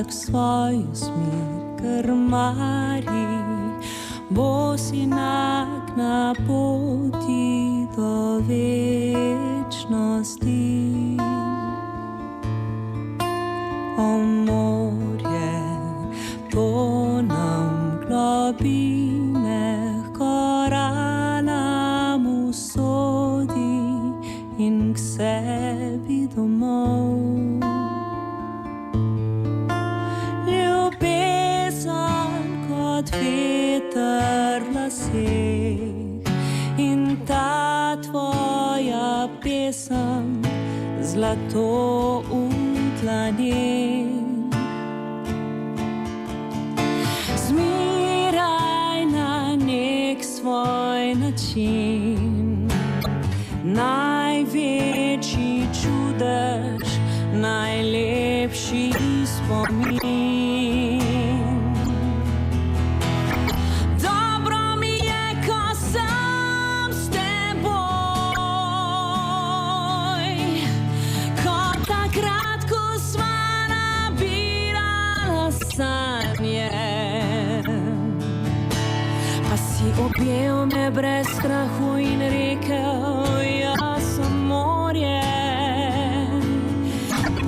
vsak svojo smer krmari, bosi nag na poti do večnosti. O morje, to nam globine koralam usodi in k sebi domov. Ljubezen kot veter v laseh in ta tvoja pesem zlato v dlaneh. Zmeraj na nek svoj način, največji čudež, najlepši spomin. Dobro mi je, ko sem s teboj, kot takrat, ko sva nabirala sanje, pa si objel me brez strahu in rekel, jaz sem morje.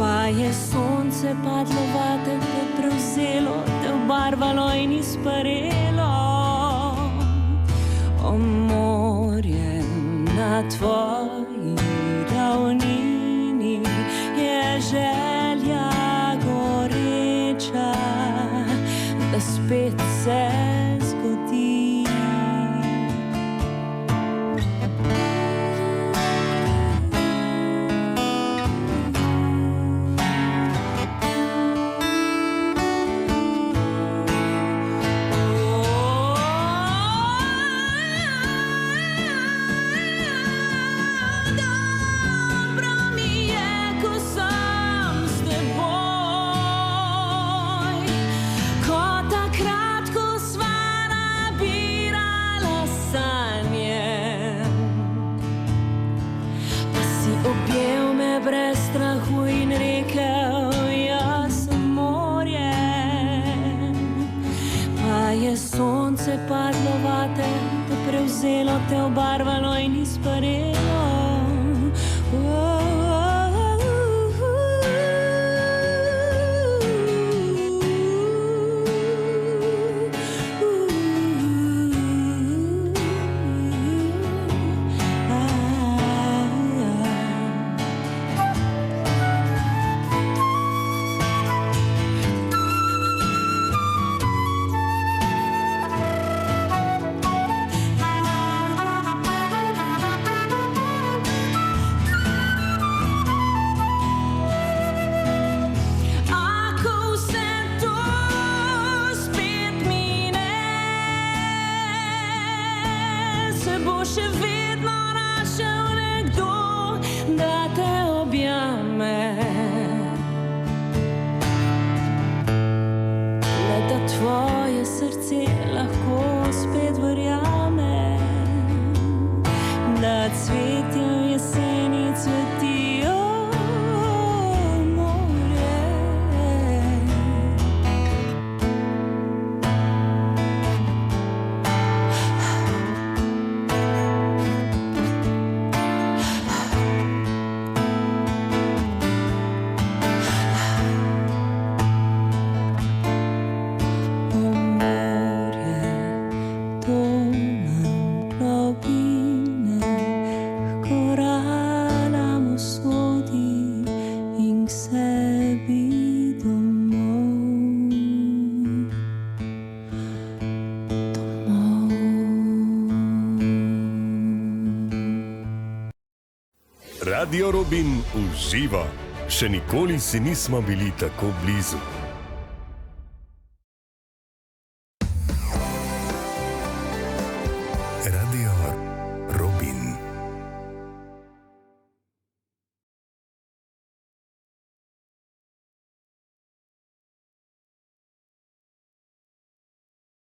Pa je sonce padlo vate, te prevzelo, te obarvalo in izparelo. O morje, na tvoji ravnini je želja goreča, da spet se zgodi. Objel me brez strahu in rekel, jaz sem morje. Pa je sonce padlo vate, te prevzelo, te obarvalo in izparelo. Še vedno našel nekdo, da te objame, le da tvoje srce lahko spet verjame, da cvetje v jeseni cvetijo. Radio Robin uživa. Še nikoli si nismo bili tako blizu.